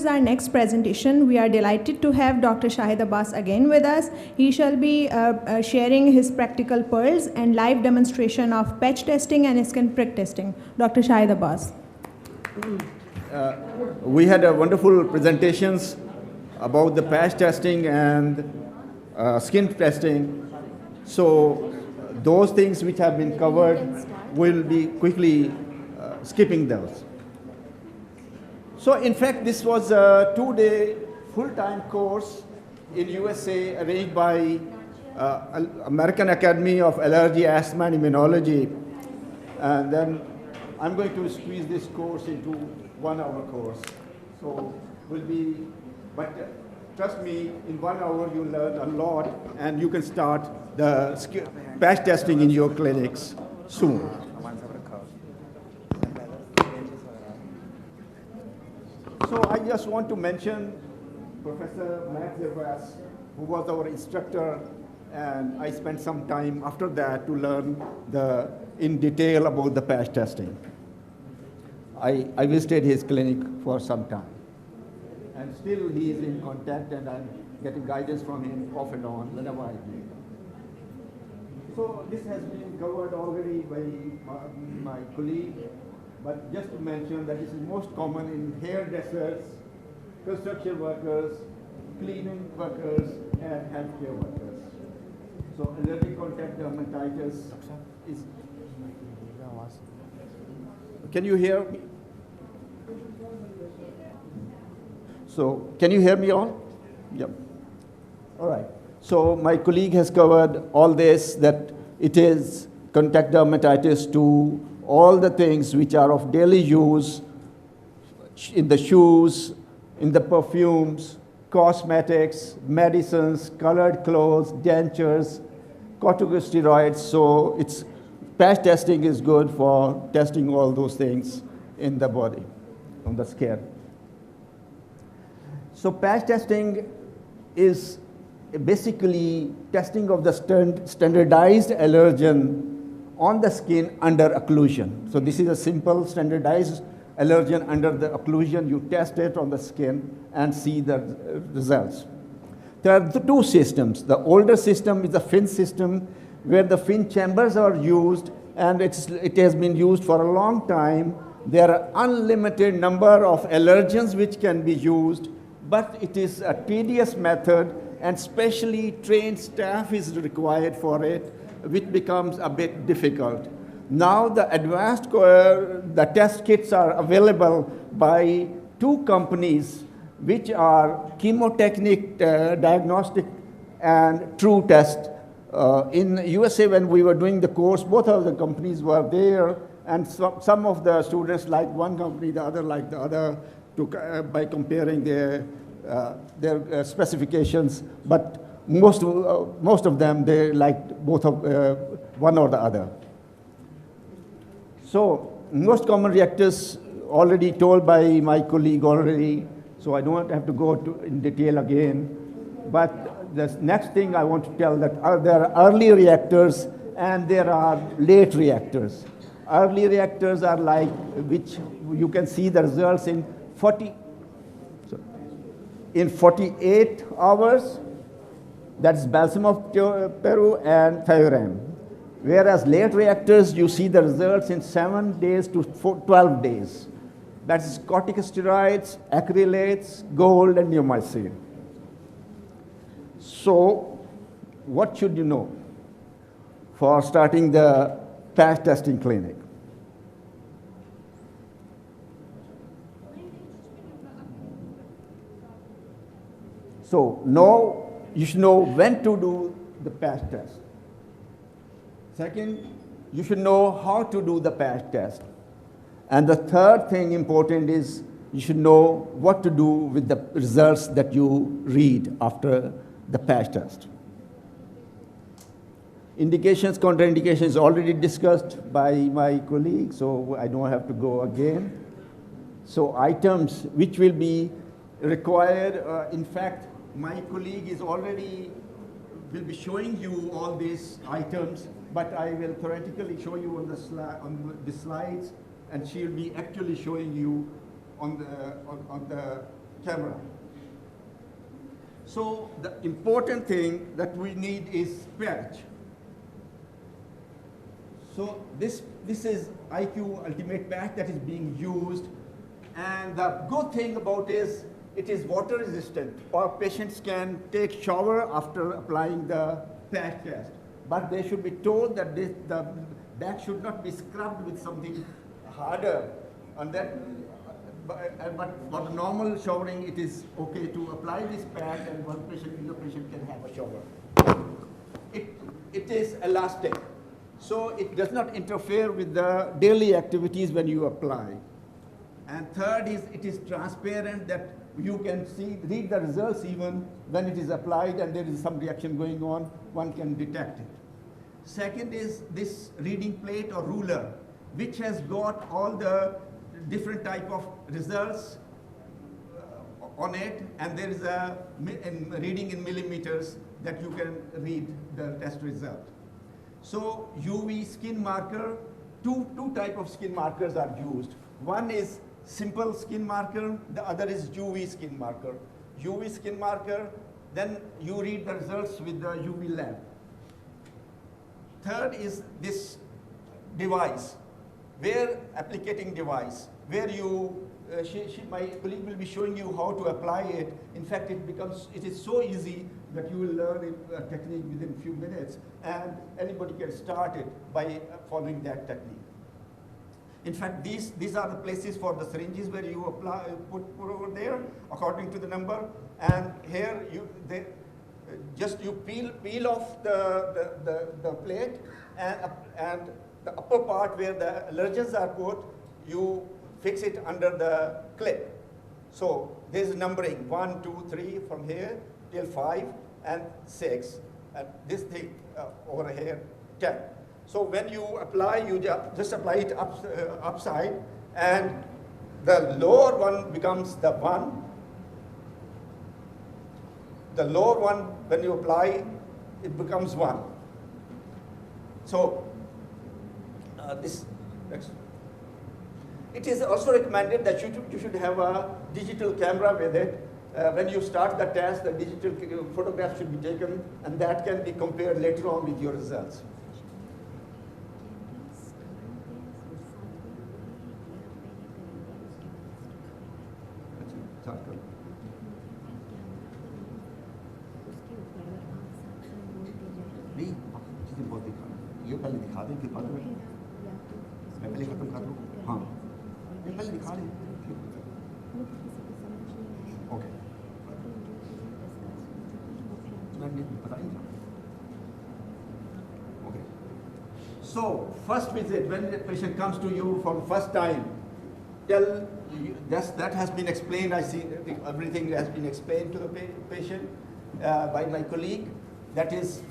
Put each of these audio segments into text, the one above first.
concludes our next presentation. We are delighted to have Dr. Shahid Abbas again with us. He shall be sharing his practical pearls and live demonstration of patch testing and skin prick testing. Dr. Shahid Abbas. We had a wonderful presentations about the patch testing and skin testing. So those things which have been covered, we'll be quickly skipping those. So in fact, this was a 2-day full-time course in USA arranged by American Academy of Allergy, Asthma and Immunology. And then I'm going to squeeze this course into 1-hour course. So will be, but trust me, in 1 hour you'll learn a lot and you can start the patch testing in your clinics soon. So I just want to mention Professor Matt Zervas, who was our instructor, and I spent some time after that to learn in detail about the patch testing. I visited his clinic for some time. And still he is in contact and I'm getting guidance from him off and on whenever I do. So this has been covered already by my colleague, but just to mention that this is most common in hairdressers, construction workers, cleaning workers, and healthcare workers. So allergic contact dermatitis is... Can you hear me? So can you hear me all? Yep. All right. So my colleague has covered all this, that it is contact dermatitis to all the things which are of daily use in the shoes, in the perfumes, cosmetics, medicines, colored clothes, dentures, corticosteroids. So patch testing is good for testing all those things in the body, on the skin. So patch testing is basically testing of the standardized allergen on the skin under occlusion. So this is a simple standardized allergen under the occlusion. You test it on the skin and see the results. There are the two systems. The older system is the Finn system, where the Finn chambers are used, and it has been used for a long time. There are unlimited number of allergens which can be used, but it is a tedious method, and specially trained staff is required for it, which becomes a bit difficult. Now the advanced the test kits are available by two companies, which are Chemotechnic Diagnostic and True Test. In USA, when we were doing the course, both of the companies were there, and some of the students liked one company, the other liked the other, by comparing their specifications, but most of them, they liked both of one or the other. So most common reactors already told by my colleague already, so I don't have to go in detail again. But the next thing I want to tell that there are early reactors and there are late reactors. Early reactors are like, which you can see the results in 48 hours. That's balsam of Peru and Thioram. Whereas late reactors, you see the results in 7 days to 12 days. That's corticosteroids, acrylates, gold, and neomycin. So what should you know for starting the patch testing clinic? So you should know when to do the patch test. Second, you should know how to do the patch test. And the third thing important is you should know what to do with the results that you read after the patch test. Indications, contraindications already discussed by my colleague, so I don't have to go again. So items which will be required, in fact, my colleague will be showing you all these items, but I will theoretically show you on the slides, and she will be actually showing you on the camera. So the important thing that we need is patch. So this is IQ Ultimate Patch that is being used, and the good thing about it is water resistant, or patients can take shower after applying the patch test. But they should be told that the back should not be scrubbed with something harder, and that. But for the normal showering, it is okay to apply this patch, and the patient can have a shower. It is elastic, so it does not interfere with the daily activities when you apply. And third is, it is transparent, that you can read the results even when it is applied and there is some reaction going on, one can detect it. Second is this reading plate or ruler, which has got all the different type of results on it, and there is a reading in millimeters that you can read the test result. So UV skin marker, two type of skin markers are used. One is simple skin marker, the other is UV skin marker. UV skin marker, then you read the results with the UV lamp. Third is this device, applicating device, where you, my colleague will be showing you how to apply it. In fact, it is so easy that you will learn a technique within a few minutes, and anybody can start it by following that technique. In fact, these are the places for the syringes where you apply, put over there according to the number, and here you peel off the plate, and the upper part where the allergens are put, you fix it under the clip. So there's numbering 1, 2, 3 from here till 5 and 6, and this thing over here 10. So when you apply, you just apply it upside, and the lower one becomes the 1. The lower one, when you apply, it becomes 1. So it is also recommended that you should have a digital camera with it. When you start the test, the digital photograph should be taken, and that can be compared later on with your results. नहीं, चीज़ें बहुत दिखा ये पहले दिखा दें, फिर बाद में मैं पहले खत्म कर दूँ. हाँ, ये पहले दिखा दें. ओके. मैंने बताएंगे. Okay. So first visit, when the patient comes to you for the first time, that has been explained. I see everything has been explained to the patient by my colleague. That is,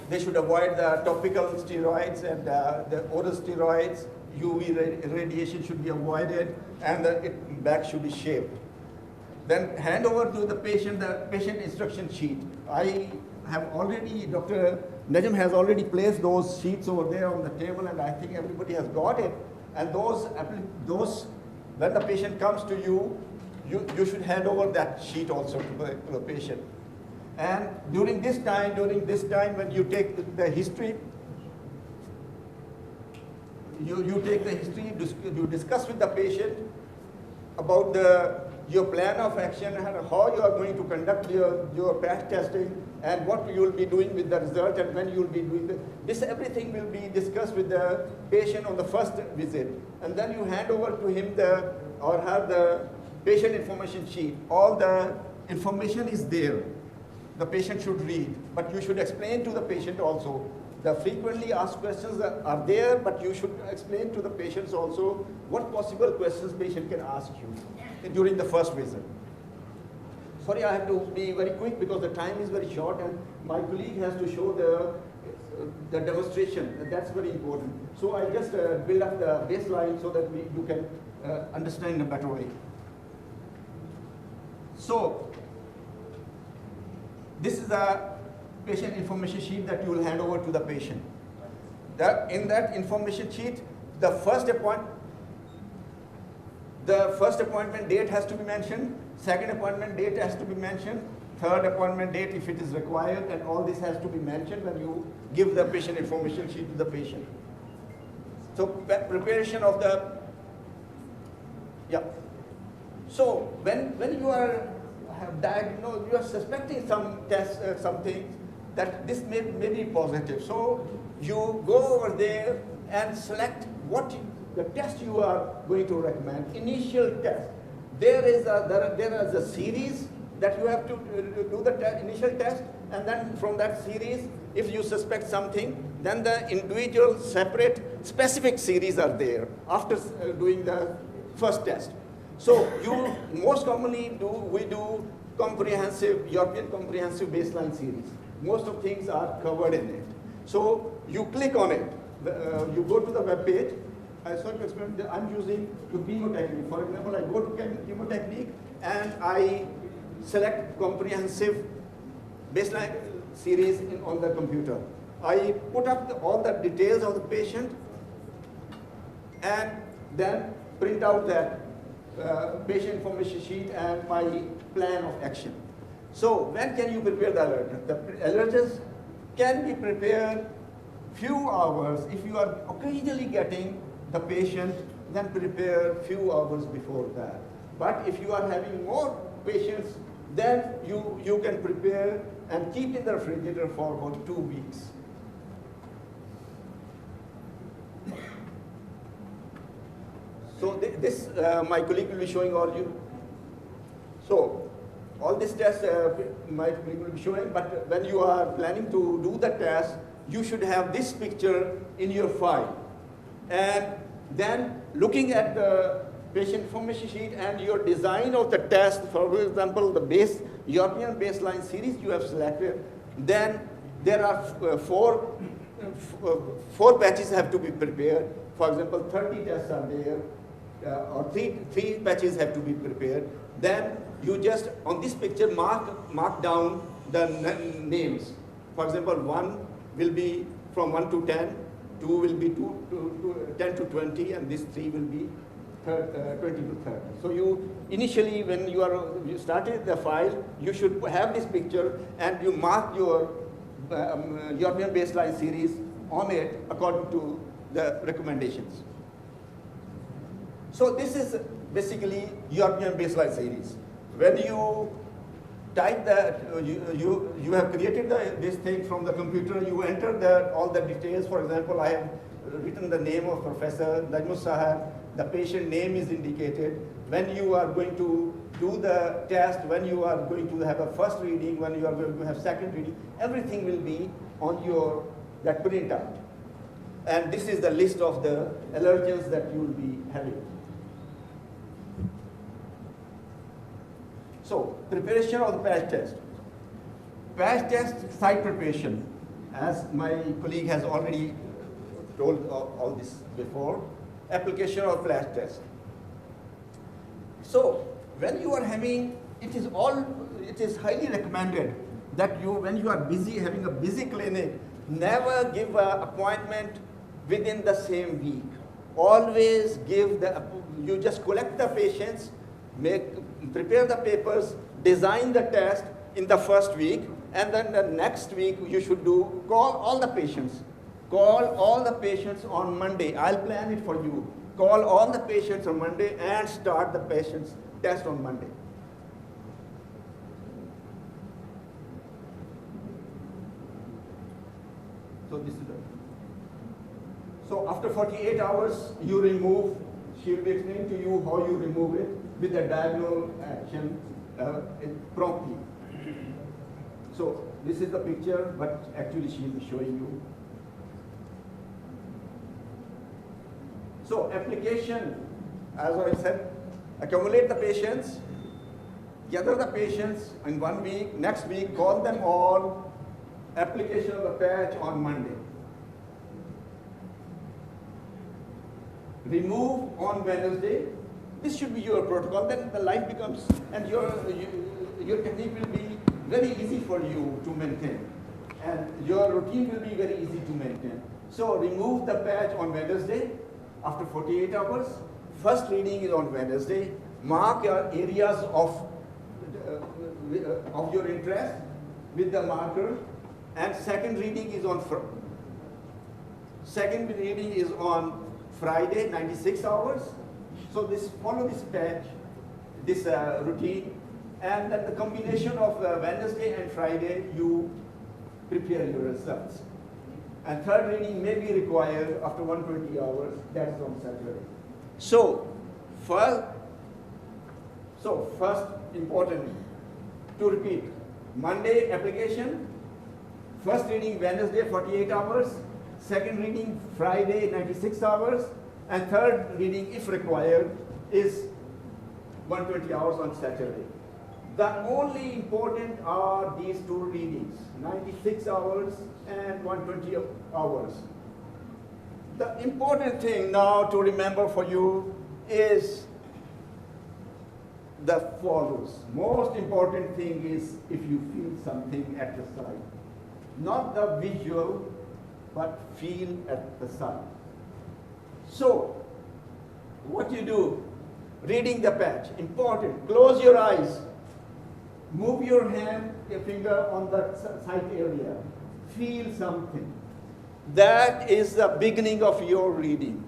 they should avoid the topical steroids and the oral steroids. UV radiation should be avoided, and the back should be shaved. Then hand over to the patient instruction sheet. I have already, Dr. Najam has already placed those sheets over there on the table, and I think everybody has got it. And those when the patient comes to you, you should hand over that sheet also to the patient. And during this time, when you take the history, you take the history, you discuss with the patient about your plan of action and how you are going to conduct your patch testing and what you will be doing with the result and when you will be doing this. Everything will be discussed with the patient on the first visit, and then you hand over to him or her the patient information sheet. All the information is there. The patient should read, but you should explain to the patient also. The frequently asked questions are there, but you should explain to the patients also what possible questions patient can ask you during the first visit. Sorry, I have to be very quick because the time is very short, and my colleague has to show the demonstration, and that's very important. So I just build up the baseline so that you can understand in a better way. So this is a patient information sheet that you will hand over to the patient. In that information sheet, the first the first appointment date has to be mentioned, second appointment date has to be mentioned, third appointment date if it is required, and all this has to be mentioned when you give the patient information sheet to the patient. So preparation of the, yeah. So when you are diagnosed, you are suspecting some test, something that this may be positive. So you go over there and select the test you are going to recommend. Initial test. There is a series that you have to do the initial test, and then from that series, if you suspect something, then the individual separate specific series are there after doing the first test. So you most commonly we do European comprehensive baseline series. Most of things are covered in it. So you click on it. You go to the web page. I'm using the chemotechnique. For example, I go to chemotechnique and I select comprehensive baseline series on the computer. I put up all the details of the patient and then print out that patient information sheet and my plan of action. So when can you prepare the allergen? The allergens can be prepared few hours. If you are occasionally getting the patient, then prepare few hours before that. But if you are having more patients, then you can prepare and keep in the refrigerator for about 2 weeks. So this, my colleague will be showing all you. So all these tests my colleague will be showing, but when you are planning to do the test, you should have this picture in your file. And then looking at the patient information sheet and your design of the test, for example, the European baseline series you have selected, then there are four batches have to be prepared. For example, 30 tests are there, or three batches have to be prepared. Then you just, on this picture, mark down the names. For example, 1 will be from 1 to 10, 2 will be 10 to 20, and this 3 will be 20 to 30. So you initially, when you started the file, you should have this picture and you mark your European baseline series on it according to the recommendations. So this is basically European baseline series. When you type that, you have created this thing from the computer, you enter all the details. For example, I have written the name of Professor Najmus Sahab, the patient name is indicated, when you are going to do the test, when you are going to have a first reading, when you are going to have second reading, everything will be on that printout. And this is the list of the allergens that you will be having. So, preparation of the patch test. Patch test site preparation, as my colleague has already told all this before. Application of patch test. So, when you are having, it is highly recommended that when you are busy, having a busy clinic, never give an appointment within the same week. Always you just collect the patients, prepare the papers, design the test in the first week, and then the next week you should call all the patients. Call all the patients on Monday. I'll plan it for you. Call all the patients on Monday and start the patient's test on Monday. So this is it. So after 48 hours, you remove. She will be explaining to you how you remove it with the diagonal action promptly. So this is the picture, but actually she will be showing you. So application, as I said, accumulate the patients, gather the patients in 1 week, next week, call them all, application of the patch on Monday. Remove on Wednesday. This should be your protocol. Then the life becomes, and your technique will be very easy for you to maintain. And your routine will be very easy to maintain. So remove the patch on Wednesday after 48 hours. First reading is on Wednesday. Mark your areas of your interest with the marker. And second reading is on Friday, 96 hours. So follow this patch, this routine, and then the combination of Wednesday and Friday, you prepare your results. And third reading may be required after 120 hours, that's on Saturday. So first important to repeat, Monday application, first reading Wednesday 48 hours, second reading Friday 96 hours, and third reading, if required, is 120 hours on Saturday. The only important are these two readings, 96 hours and 120 hours. The important thing now to remember for you is the follows. Most important thing is if you feel something at the side. Not the visual, but feel at the side. So, what you do, reading the patch, important, close your eyes, move your hand, your finger on the side area, feel something. That is the beginning of your reading.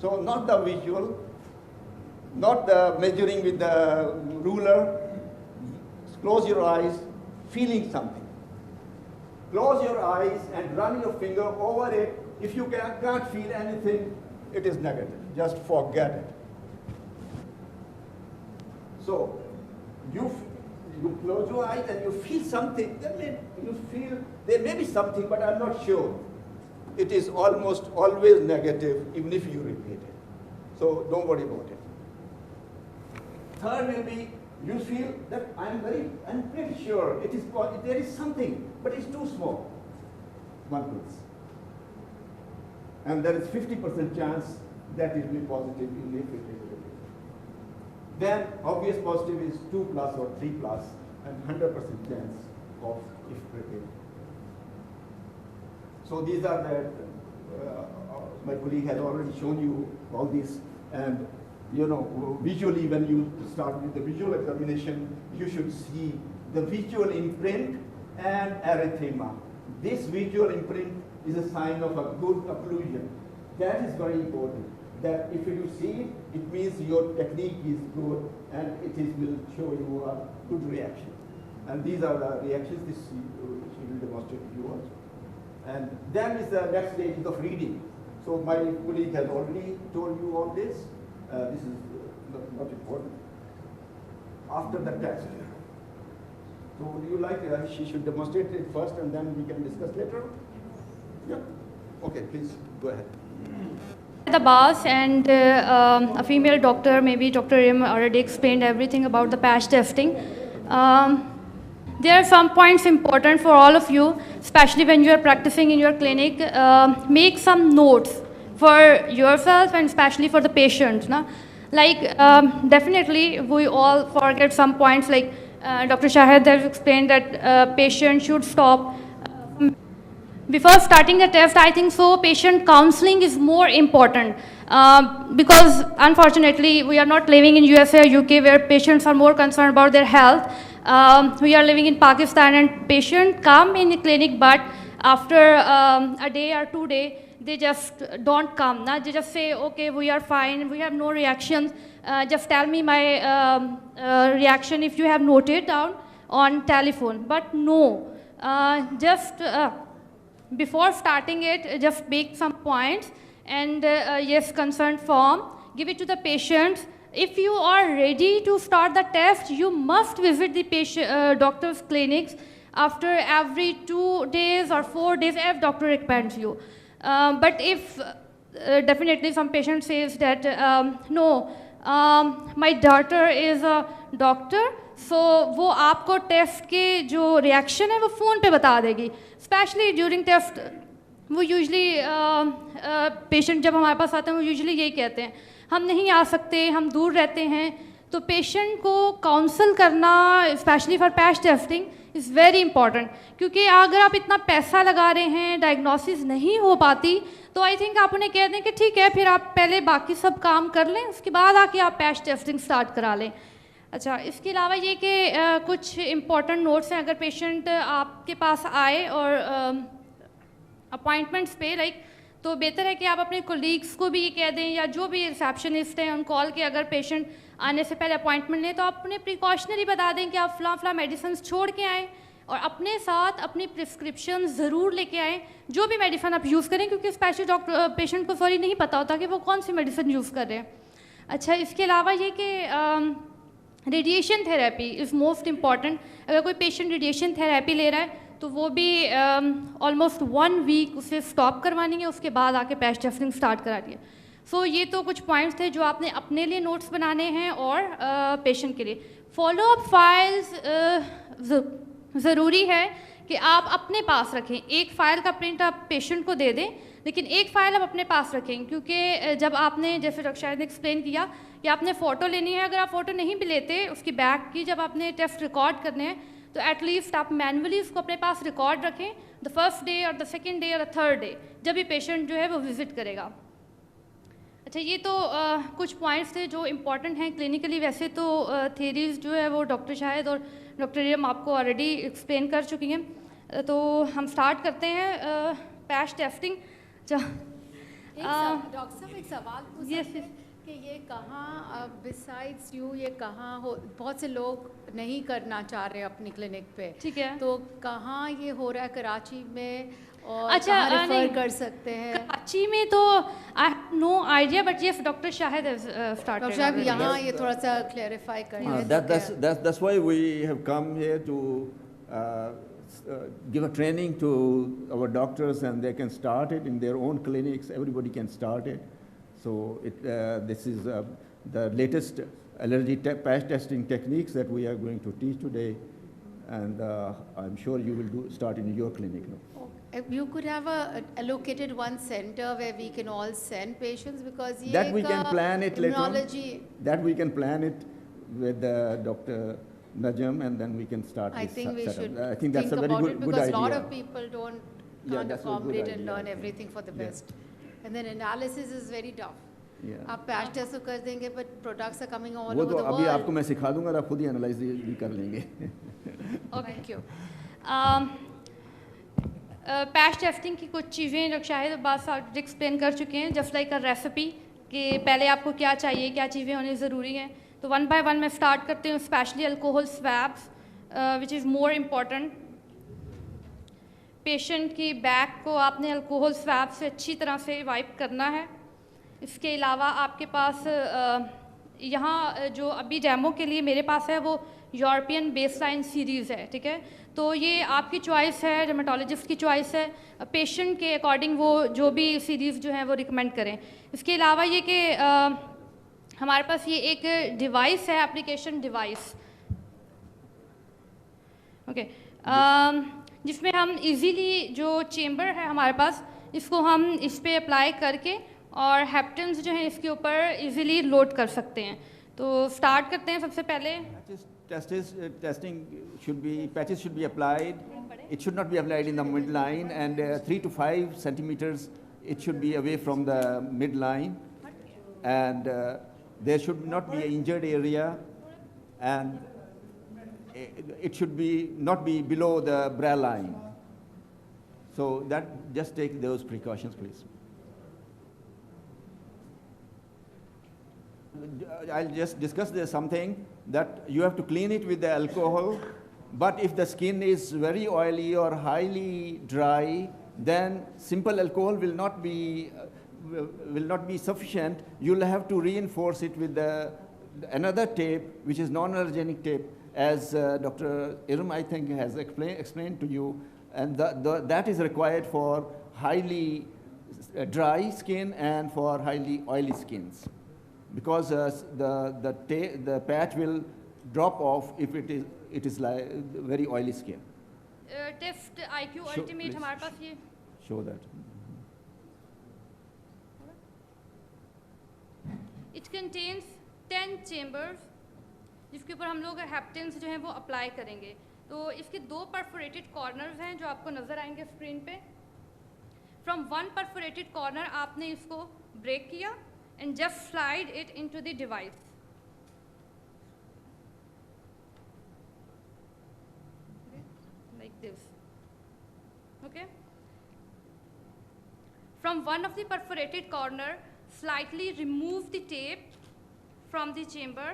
So not the visual, not the measuring with the ruler, close your eyes, feeling something. Close your eyes and run your finger over it. If you can't feel anything, it is negative. Just forget it. So you close your eyes and you feel something. There may be something, but I'm not sure. It is almost always negative, even if you repeat it. So don't worry about it. Third will be, you feel that I'm pretty sure there is something, but it's too small. 1 plus. And there is 50% chance that it will be positive even if it is negative. Then obvious positive is 2 plus or 3 plus, and 100% chance of if prepared. So these are my colleague has already shown you all these, and visually when you start with the visual examination, you should see the visual imprint and erythema. This visual imprint is a sign of a good occlusion. That is very important. That if you see it, it means your technique is good and will show you a good reaction. And these are the reactions she will demonstrate to you also. And then is the next stage of reading. So my colleague has already told you all this. This is not important. After the test. So would you like, she should demonstrate it first and then we can discuss later? Yeah. Okay, please go ahead. The boss and a female doctor, maybe Dr. Rim already explained everything about the patch testing. There are some points important for all of you, especially when you are practicing in your clinic. Make some notes for yourself and especially for the patients. Definitely we all forget some points, like Dr. Shahid has explained that patient should stop. Before starting the test, I think so patient counseling is more important because unfortunately we are not living in USA or UK where patients are more concerned about their health. We are living in Pakistan and patients come in the clinic, but after a day or 2 days, they just don't come. They just say, okay, we are fine, we have no reactions. Just tell me my reaction if you have noted down on telephone. But no, before starting it, just make some points and yes, consent form, give it to the patient. If you are ready to start the test, you must visit the doctor's clinics after every 2 days or 4 days if doctor recommends you. But if definitely some patient says that, no, my daughter is a doctor, so वो आपको test के जो reaction है वो phone पे बता देगी. Specially during test वो यूजली पेशेंट जब हमारे पास आते हैं वो यूजली यही कहते हैं, हम नहीं आ सकते, हम दूर रहते हैं. तो पेशेंट को काउंसल करना specially for patch testing is very important, क्योंकि अगर आप इतना पैसा लगा रहे हैं, डायग्नोसिस नहीं हो पाती, तो आई थिंक आप उन्हें कह दें कि ठीक है फिर आप पहले बाकी सब काम कर लें, उसके बाद आके आप पैच टेस्टिंग स्टार्ट करा लें। अच्छा, इसके अलावा ये कि कुछ इम्पॉर्टेंट नोट्स हैं। अगर पेशेंट आपके पास आए और अपॉइंटमेंट्स पे तो बेहतर है कि आप अपने कोलीग्स को भी ये कह दें, या जो भी रिसेप्शनिस्ट हैं उन कॉल के, अगर पेशेंट आने से पहले अपॉइंटमेंट लें तो आप उन्हें प्रिकॉशनरी बता दें कि आप फ़लाँ मेडिसिन छोड़ के आएँ और अपने साथ अपनी प्रिस्क्रिप्शन ज़रूर लेके आएँ, जो भी मेडिसिन आप यूज़ करें, क्योंकि स्पेशली पेशेंट को नहीं पता होता कि वो कौन सी मेडिसिन यूज़ कर रहे हैं। अच्छा, इसके अलावा ये कि radiation therapy is most important. अगर कोई पेशेंट रेडिएशन थेरेपी ले रहा है तो वो भी ऑलमोस्ट 1 वीक उसे स्टॉप करवानी है, उसके बाद आके पैच टेस्टिंग स्टार्ट करानी है। सो ये तो कुछ पॉइंट्स थे जो आपने अपने लिए नोट्स बनाने हैं और पेशेंट के लिए। फॉलोअप फाइल्स ज़रूरी है कि आप अपने पास रखें। एक फ़ाइल का प्रिंट आप पेशेंट को दे दें, लेकिन एक फ़ाइल आप अपने पास रखें, क्योंकि जब आपने, जैसे डॉक्टर शाहिद ने एक्सप्लेन किया कि आपने फ़ोटो लेनी है, अगर आप फ़ोटो नहीं भी लेते उसकी बैक की, जब आपने टेस्ट रिकॉर्ड करने हैं तो एटलीस्ट आप मैनुअली उसको अपने पास रिकॉर्ड रखें, द फर्स्ट डे और द सेकेंड डे और द थर्ड डे, जब भी पेशेंट जो है वो विज़िट करेगा। अच्छा, ये तो कुछ पॉइंट्स थे जो इम्पॉर्टेंट हैं क्लिनिकली। वैसे तो थेरीज़ जो है वो डॉक्टर शाहिद और डॉक्टर रियम आपको ऑलरेडी एक्सप्लेन कर चुकी हैं। तो हम स्टार्ट करते हैं पैच टेस्टिंग। डॉक्टर साहब एक सवाल पूछ सकते हैं कि ये कहाँ बिसाइड्स यू, ये कहाँ हो, बहुत से लोग नहीं करना चाह रहे अपनी क्लिनिक पे, ठीक है, तो कहाँ ये हो रहा है? कराची में, और अच्छा, कहाँ रेफर कर सकते हैं? कराची में तो I have no idea, but yes doctor Shahid has started. Doctor साहब यहाँ ये थोड़ा सा क्लैरिफाई करें। That's why we have come here to give a training to our doctors, and they can start it in their own clinics. Everybody can start it. So this is the latest allergy patch testing techniques that we are going to teach today, and I'm sure you will start in your clinic now. You could have allocated one center where we can all send patients, because that we can plan it later on. immunology, That we can plan it with Dr. Najam, and then we can start. I this think we setup. should I think that's a very about good, it, good because idea. a lot of people can't that's a good accommodate and idea, learn I think. everything for the Yeah. best. And then analysis is very tough. Yeah. आप patch test तो कर देंगे, but products are coming all वो over तो the अभी आपको world. मैं सिखा दूंगा और आप खुद ही एनालाइज भी कर लेंगे। Thank you. पैच टेस्टिंग की कुछ चीज़ें डॉक्टर शाहिद अब्बास एक्सप्लेन कर चुके हैं, जस्ट लाइक अ रेसिपी, कि पहले आपको क्या चाहिए, क्या चीज़ें होनी ज़रूरी हैं। तो 1 बाय 1 मैं स्टार्ट करती हूँ। Specially alcohol swabs which is more important. Patient की बैक को आपने अल्कोहल स्वैब से अच्छी तरह से वाइप करना है। इसके अलावा आपके पास यहाँ जो अभी डेमो के लिए मेरे पास है वो यूरोपियन बेसलाइन सीरीज़ है, ठीक है। तो ये आपकी चॉइस है, डर्मेटोलॉजिस्ट की चॉइस है, पेशेंट के अकॉर्डिंग वो जो भी सीरीज़ जो है वो रिकमेंड करें। इसके अलावा ये कि हमारे पास ये एक डिवाइस है, एप्लीकेशन डिवाइस, ओके, जिसमें हम इजीली जो चेम्बर है हमारे पास, इसको हम इस पे अप्लाई करके और हेप्टन्स जो हैं इसके ऊपर इजीली लोड कर सकते हैं। तो स्टार्ट करते हैं। सबसे पहले Testing should be, patches should be applied. It should not be applied in the midline, and 3 to 5 centimeters it should be away from the midline, and there should not be an injured area, and it should be not be below the brow line. So that, just take those precautions, please. I'll just discuss there something that you have to clean it with the alcohol, but if the skin is very oily or highly dry, then simple alcohol will not be sufficient. You'll have to reinforce it with another tape, which is non-allergenic tape, as Dr. Irm, I think, has explained to you, and that is required for highly dry skin and for highly oily skins, because the patch will drop off if it is like very oily skin. Test IQ Show, ultimate please. हमारे पास ये Show that. It contains 10 chambers जिसके ऊपर हम लोग haptens जो हैं वो apply करेंगे। तो इसके दो परफोरेटेड कॉर्नर्स हैं जो आपको नज़र आएंगे स्क्रीन पे। फ्रॉम वन परफोरेटेड कॉर्नर आपने इसको ब्रेक किया and just slide it into the device. Like this. Okay. From one of the perforated corner, slightly remove the tape from the chamber.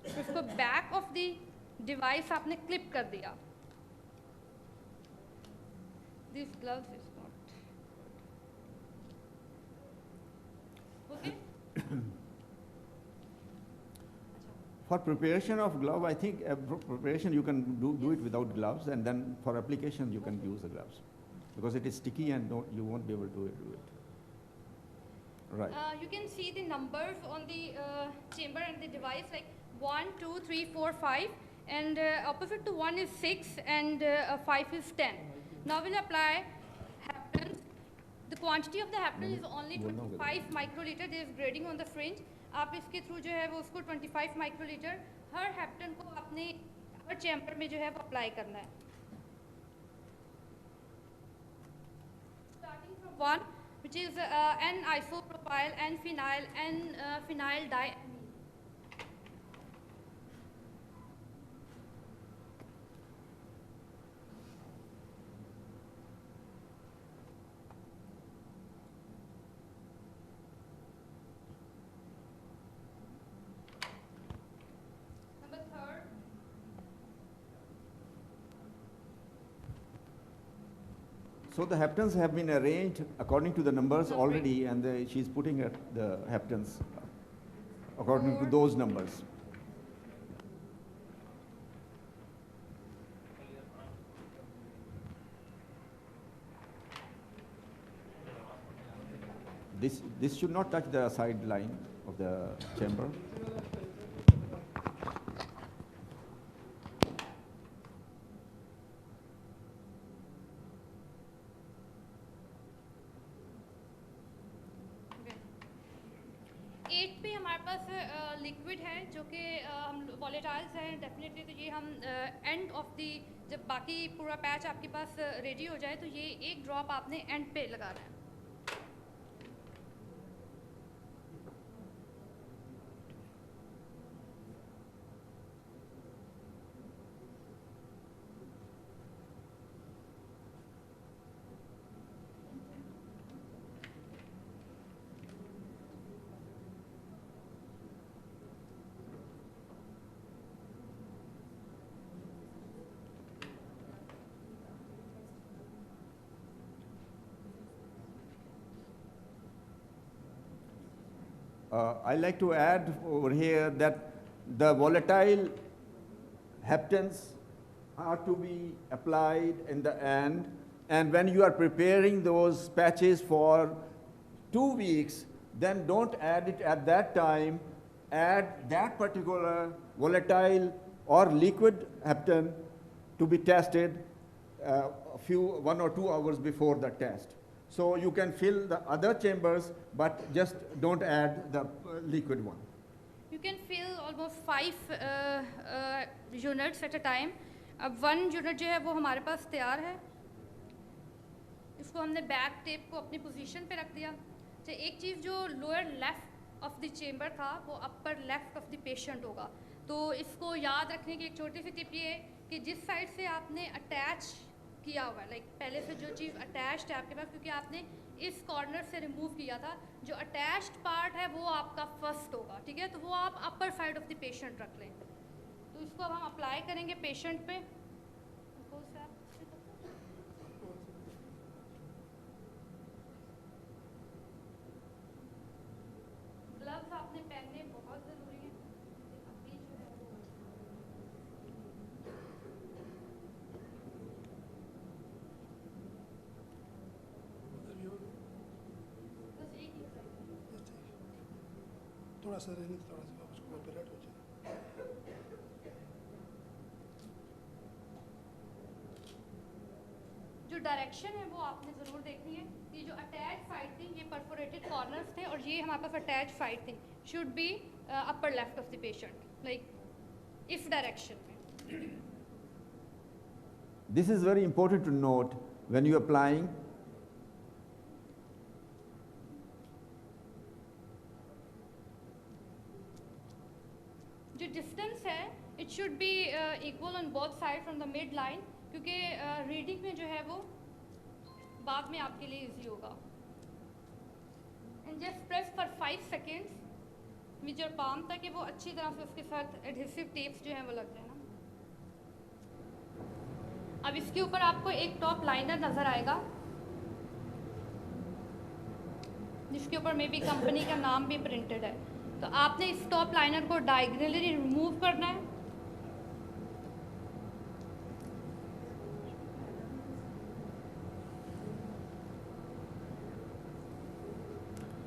इसको बैक ऑफ द डिवाइस आपने clip कर दिया। This gloves is not okay. For preparation of glove, I think preparation you can do it without gloves, and then for application you can use the gloves because it is sticky and you won't be able to do it. Right. You can see the numbers on the chamber and the device, like 1, 2, 3, 4, 5, and opposite to 1 is 6 and 5 is 10. Now we'll apply haptens. The quantity of the hapten is only 25 microliter. There is grading on the fringe. आप इसके through जो है वो उसको 25 microlitre हर Hampton को अपने हर chamber में जो है वो अप्लाई करना है। Starting from one which is N isopropyl, N phenyl, N phenyl diamine. Number third. So the haptens have been arranged according to the numbers Okay. already, and she's putting the haptens according to those numbers. This should not touch the side line of the chamber. एट पे हमारे पास liquid है जो कि हम वॉलेटाइल्स हैं definitely. तो ये हम एंड ऑफ दी जब बाकी पूरा पैच आपके पास रेडी हो जाए तो ये एक ड्रॉप आपने एंड पे लगाना है। I like to add over here that the volatile haptens are to be applied in the end, and when you are preparing those patches for 2 weeks, then don't add it at that time. Add that particular volatile or liquid hapten to be tested 1 or 2 hours before the test. So you can fill the other chambers, but just don't add the liquid one. You can fill almost 5 units at a time. अब 1 unit जो है वो हमारे पास तैयार है। इसको हमने back tape को अपनी पोजीशन पे रख दिया। तो एक चीज़ जो lower left of the chamber था वो upper left of the patient होगा। तो इसको याद रखने की एक छोटी सी टिप ये है कि जिस साइड से आपने अटैच किया हुआ है, लाइक पहले से जो चीज़ अटैच्ड है आपके पास, क्योंकि आपने इस कॉर्नर से रिमूव किया था, जो अटैच्ड पार्ट है वो आपका फर्स्ट होगा, ठीक है। तो वो आप upper side of the patient रख लें। तो इसको अब हम अप्लाई करेंगे पेशेंट पे। ग्लव्स आपने पहनने बहुत ज़रूरी है। अभी जो है वो बस एक ही साइड है। थोड़ा सा रहने दो, थोड़ा सा उसको ऑपरेट हो जाए। जो डायरेक्शन है वो आपने ज़रूर देखनी है। ये जो अटैच साइड थी, ये परफोरेटेड कॉर्नर्स थे और ये हमारे पास अटैच साइड थी। Should be upper left of the patient, like इस डायरेक्शन में। This is very important to note when you are applying. जो डिस्टेंस है it should be equal on both side from the mid line, क्योंकि reading में जो है वो बाद में आपके लिए इजी होगा। And just press for 5 seconds with your palm, ताकि वो अच्छी तरह से उसके साथ एडहेसिव टेप्स जो है वो लग जाए ना। अब इसके ऊपर आपको एक टॉप लाइनर नज़र आएगा, जिसके ऊपर मे बी कंपनी का नाम भी प्रिंटेड है। तो आपने इस टॉप लाइनर को डायगोनली रिमूव करना है।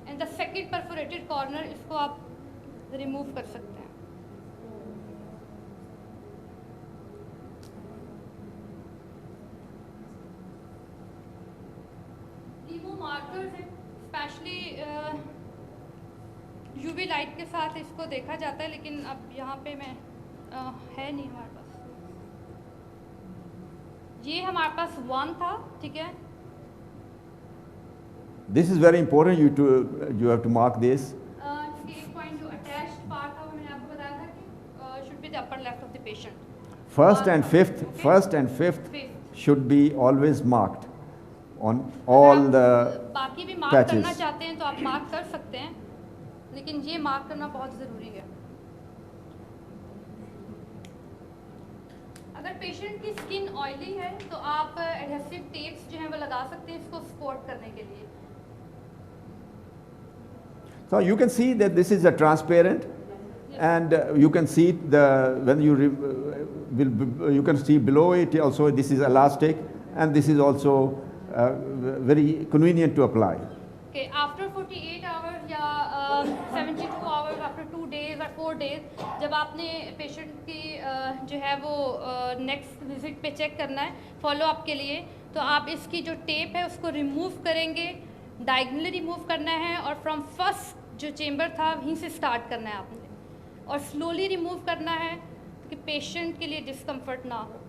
And the second perforated corner, इसको आप रिमूव कर सकते हैं। लीमो मार्कर्स हैं, स्पेशली यूवी लाइट के साथ इसको देखा जाता है, लेकिन अब यहाँ पे मैं है नहीं हमारे पास। ये हमारे पास 1 था, ठीक है। This is very important. You have to mark this. इसके एक पॉइंट जो अटैच्ड पार्ट था वो मैंने आपको बताया था कि should be the upper left of the patient. First and fifth should be always marked on all the बाकी भी मार्क patches. करना चाहते हैं तो आप मार्क कर सकते हैं, लेकिन ये मार्क करना बहुत ज़रूरी है। अगर पेशेंट की स्किन ऑयली है तो आप एडहेसिव टेप्स जो हैं वो लगा सकते हैं इसको सपोर्ट करने के लिए। So you can see that this is a transparent, and you can see when you can see below it also this is elastic, and this is also very convenient to apply. Okay, after 48 hours या 72 hours, after 2 days or 4 days, जब आपने patient की जो है वो next visit पे check करना है फॉलो अप के लिए, तो आप इसकी जो टेप है उसको रिमूव करेंगे, डायगोनली रिमूव करना है और फ्रॉम फर्स्ट जो चेम्बर था वहीं से स्टार्ट करना है आपने, और स्लोली रिमूव करना है कि पेशेंट के लिए डिस्कम्फर्ट ना हो।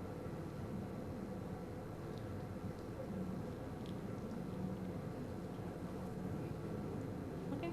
ओके,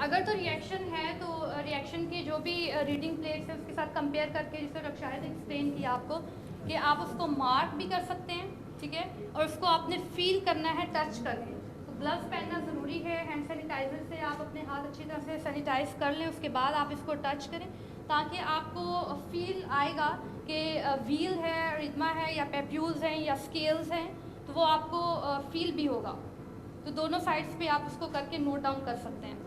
अगर तो रिएक्शन है तो रिएक्शन के जो भी रीडिंग प्लेट्स है उसके साथ कंपेयर करके, जिससे डॉक्टर शाहिद एक्सप्लेन किया आपको कि आप उसको मार्क भी कर सकते हैं, ठीक है, और उसको आपने फील करना है टच करके। तो ग्लव्स पहनना ज़रूरी है, हैंड सैनिटाइज़र से आप अपने हाथ अच्छी तरह से सैनिटाइज कर लें, उसके बाद आप इसको टच करें ताकि आपको फील आएगा कि व्हील है, रिदमा है या पेप्यूल्स हैं या स्केल्स हैं, तो वो आपको फील भी होगा। तो दोनों साइड्स पे आप उसको करके नोट डाउन कर सकते हैं।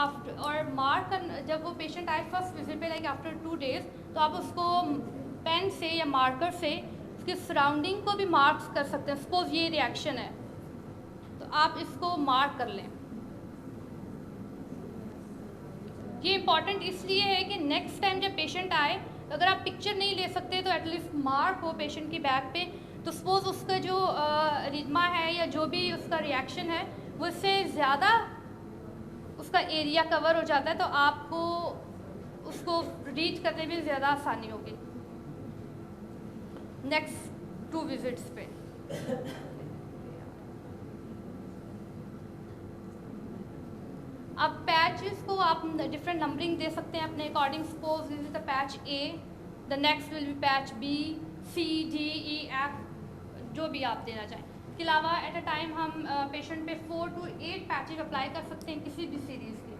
आफ्टर और मार्क कर, जब वो पेशेंट आए फर्स्ट विजिट पे लाइक आफ्टर 2 days, तो आप उसको पेन से या मार्कर से उसके सराउंडिंग को भी मार्क्स कर सकते हैं। सपोज ये रिएक्शन है तो आप इसको मार्क कर लें। ये इम्पॉर्टेंट इसलिए है कि नेक्स्ट टाइम जब पेशेंट आए, अगर आप पिक्चर नहीं ले सकते तो एटलीस्ट मार्क हो पेशेंट की बैक पे, तो सपोज उसका जो रिदमा है या जो भी उसका रिएक्शन है वो इससे ज़्यादा उसका एरिया कवर हो जाता है, तो आपको उसको रीच करने में ज़्यादा आसानी होगी नेक्स्ट 2 विजिट्स पे। अब पैचेस को आप डिफरेंट नंबरिंग दे सकते हैं अपने according. Suppose this is the patch A, the next will be patch B, C, D, E, F, जो भी आप देना चाहें। इसके अलावा एट अ टाइम हम पेशेंट पे 4 to 8 पैचेस अप्लाई कर सकते हैं किसी भी सीरीज़ के।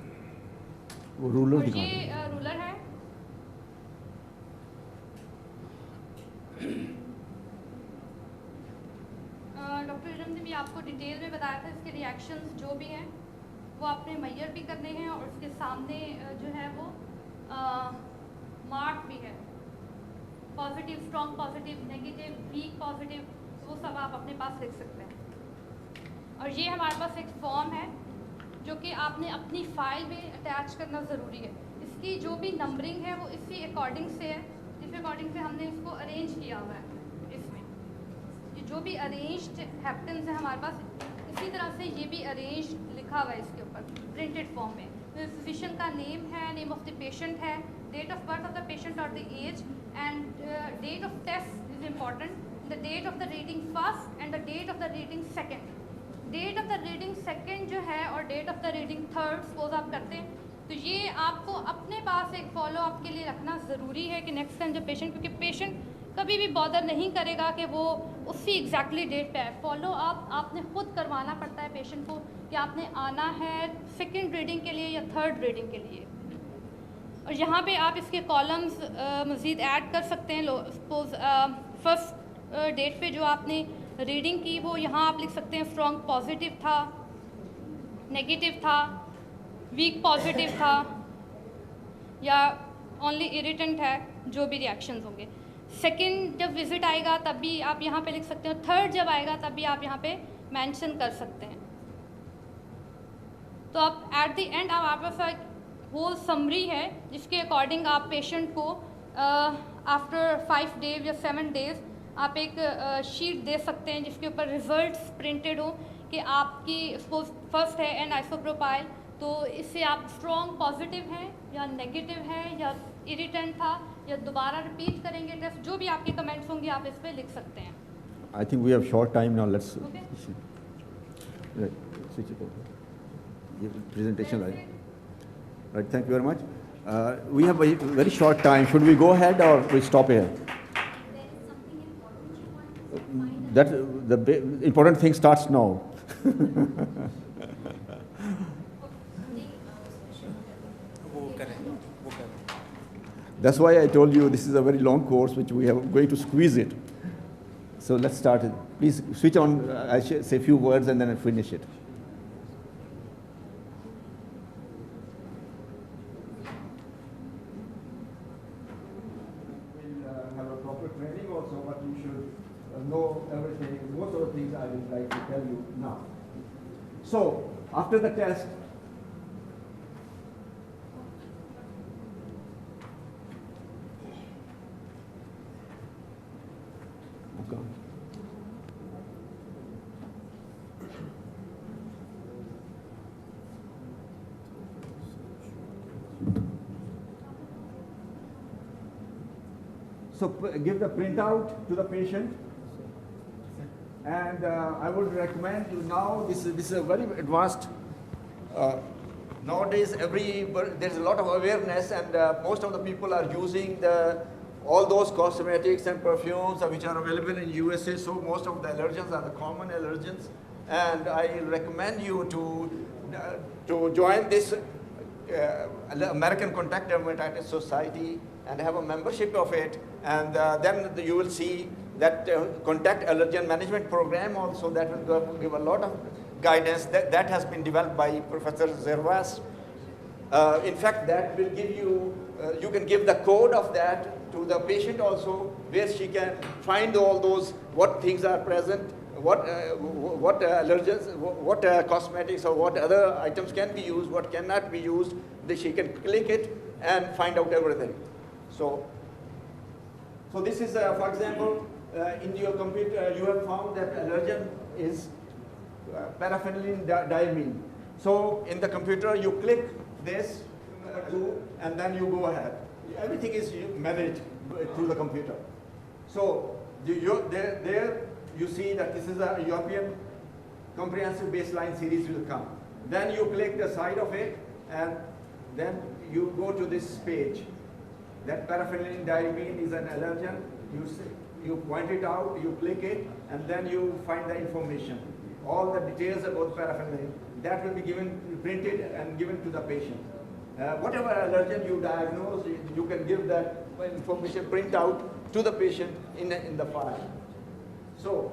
वो रूलर और दिखा ये रूलर है। डॉक्टर इरम ने भी आपको डिटेल में बताया था इसके रिएक्शंस जो भी हैं वो आपने मैयर भी करने हैं, और उसके सामने जो है वो मार्क भी है, positive, strong positive, negative, weak positive, वो सब आप अपने पास लिख सकते हैं। और ये हमारे पास एक फॉर्म है जो कि आपने अपनी फाइल में अटैच करना ज़रूरी है। इस इसकी जो भी नंबरिंग है वो इसी अकॉर्डिंग से है, जिस अकॉर्डिंग से हमने इसको अरेंज किया हुआ है। इसमें ये जो भी अरेंज्ड हेप्टन्स है हमारे पास, इसी तरह से ये भी अरेंज लिखा हुआ है इसके ऊपर प्रिंटेड फॉर्म में। फिजिशियन का नेम है, नेम ऑफ द पेशेंट है, date of birth of the patient और the age, and date of test is important, the date of the reading first and the date of the reading second. Date of the reading second जो है और date of the reading third suppose आप करते हैं, तो ये आपको अपने पास एक फॉलो अप के लिए रखना ज़रूरी है कि नेक्स्ट टाइम जब पेशेंट, क्योंकि पेशेंट कभी भी बॉदर नहीं करेगा कि वो उसी एग्जैक्टली डेट पे है। फॉलो अप आपने खुद करवाना पड़ता है पेशेंट को कि आपने आना है सेकेंड रीडिंग के लिए या थर्ड रीडिंग के लिए। और यहाँ पे आप इसके कॉलम्स मज़ीद ऐड कर सकते हैं। सपोज फर्स्ट डेट पे जो आपने रीडिंग की वो यहाँ आप लिख सकते हैं स्ट्रॉन्ग पॉजिटिव था, नेगेटिव था, वीक पॉजिटिव था, या ओनली इरिटेंट है, जो भी रिएक्शंस होंगे। सेकंड जब विज़िट आएगा तब भी आप यहाँ पे लिख सकते हो, थर्ड जब आएगा तब भी आप यहाँ पे मेंशन कर सकते हैं। तो आप एट द एंड आप पास एक होल समरी है जिसके अकॉर्डिंग आप पेशेंट को आफ्टर 5 डेज या 7 डेज आप एक शीट दे सकते हैं जिसके ऊपर रिजल्ट्स प्रिंटेड हो कि आपकी सपोज फर्स्ट है एन आइसोप्रोपाइल, तो इससे आप स्ट्रॉन्ग पॉजिटिव हैं या नेगेटिव है या इरिटेंट था या दोबारा रिपीट करेंगे टेस्ट, जो भी आपके कमेंट्स होंगे आप इस पर लिख सकते हैं। I think we have short time now. Let's Okay. right, switch it over. Give presentation right. Right. Thank you very much. We have a very short time. Should we go ahead or we stop here? That important thing starts now. That's why I told you this is a very long course, which we are going to squeeze it. So let's start it. Please switch on. I shall say a few words and then I'll finish it. We'll have a proper training also, but you should know everything. Most of the things I would like to tell you now. So after the test, so give the printout to the patient, and I would recommend you now. This is a very advanced. Nowadays, there's a lot of awareness, and most of the people are using all those cosmetics and perfumes which are available in USA. So most of the allergens are the common allergens, and I recommend you to join this American Contact Dermatitis Society and have a membership of it, and then you will see that contact allergen management program also that will give a lot of guidance that has been developed by Professor Zervas. In fact, that will give you, you can give the code of that to the patient also, where she can find all those, what things are present, what allergens, what cosmetics or what other items can be used, what cannot be used. That she can click it and find out everything. So this is, for example, in your computer, you have found that allergen is paraphenylene diamine. So in the computer, you click this and then you go ahead. Everything is managed through the computer. So there you see that this is a European comprehensive baseline series will come. Then you click the side of it, and then you go to this page. That paraphenylene diamine is an allergen. You point it out, you click it, and then you find the information. All the details about paraphenylene, that will be printed and given to the patient. Whatever allergen you diagnose, you can give that information print out to the patient in the file. So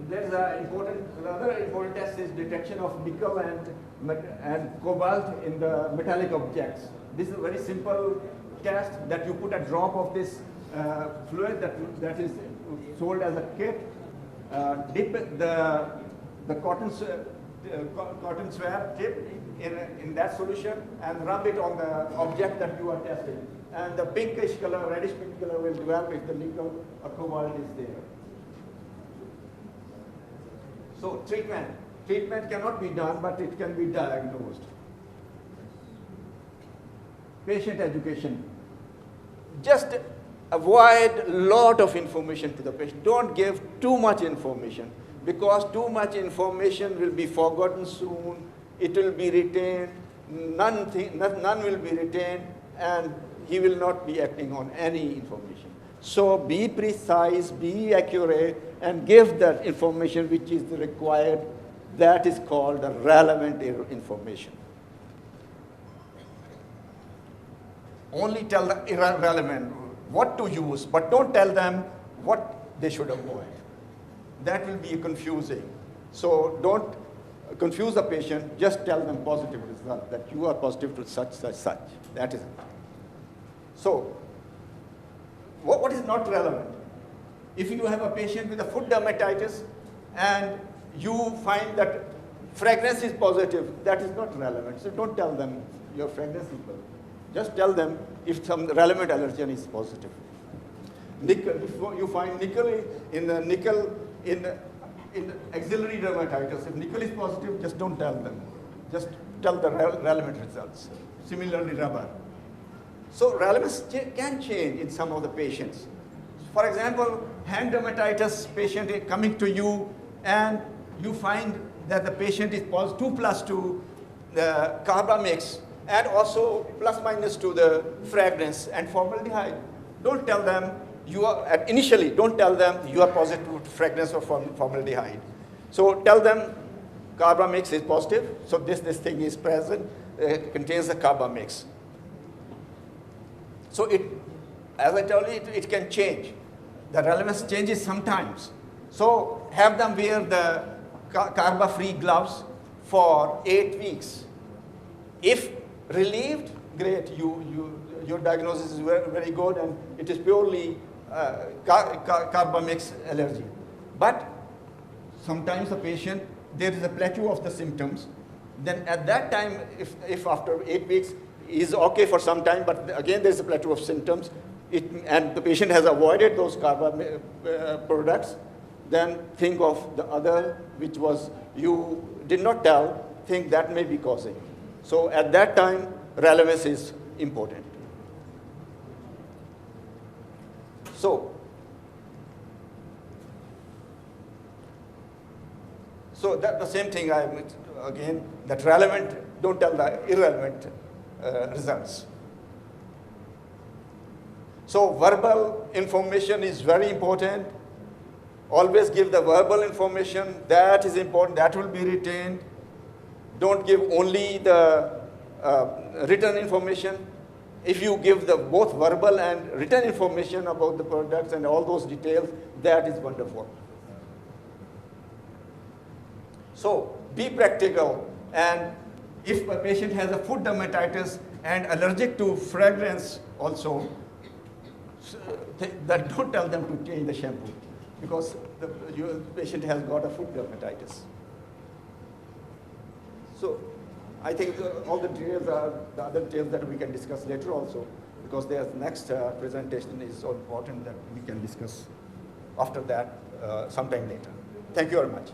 there's another important test is detection of nickel and cobalt in the metallic objects. This is a very simple test that you put a drop of this fluid that is sold as a kit, dip the cotton cotton swab dip in that solution and rub it on the object that you are testing. And the pinkish color, reddish pink color will develop if the nickel or cobalt is there. So treatment cannot be done, but it can be diagnosed. Patient education. Just avoid a lot of information to the patient. Don't give too much information, because too much information will be forgotten soon. It will be retained. None will be retained, and he will not be acting on any information. So be precise, be accurate, and give that information which is required. That is called the relevant information. Only tell the irrelevant what to use, but don't tell them what they should avoid. That will be confusing. So don't confuse the patient, just tell them positive result, that you are positive to such. That is it. So, what is not relevant? If you have a patient with a foot dermatitis and you find that fragrance is positive, that is not relevant. So don't tell them your fragrance is positive. Just tell them if some relevant allergen is positive. Nickel, if you find nickel in the axillary dermatitis, if nickel is positive, just don't tell them. Just tell the relevant results. Similarly, rubber. So relevance can change in some of the patients. For example, hand dermatitis patient is coming to you and you find that the patient is positive 2+2 the carbamix and also +- to the fragrance and formaldehyde. Don't tell them initially don't tell them you are positive to fragrance or formaldehyde. So tell them carbamix is positive, so this thing is present, contains the carbamix. So as I told you, it can change. The relevance changes sometimes. So have them wear the carba-free gloves for 8 weeks. If relieved, great, your diagnosis is very, very good and it is purely carbamix allergy. But sometimes the patient, there is a plateau of the symptoms. Then at that time, if after 8 weeks, is okay for some time, but again there's a plateau of symptoms, and the patient has avoided those carba products, then think of the other, which was you did not tell, think that may be causing. So at that time, relevance is important. So that the same thing, again, that relevant, don't tell the irrelevant results. So verbal information is very important. Always give the verbal information. That is important. That will be retained. Don't give only the written information. If you give the both verbal and written information about the products and all those details, that is wonderful. So be practical, and if a patient has a foot dermatitis and allergic to fragrance also, don't tell them to change the shampoo, because your patient has got a foot dermatitis. So I think all the details are the other details that we can discuss later also, because their next presentation is so important that we can discuss after that sometime later. Thank you very much.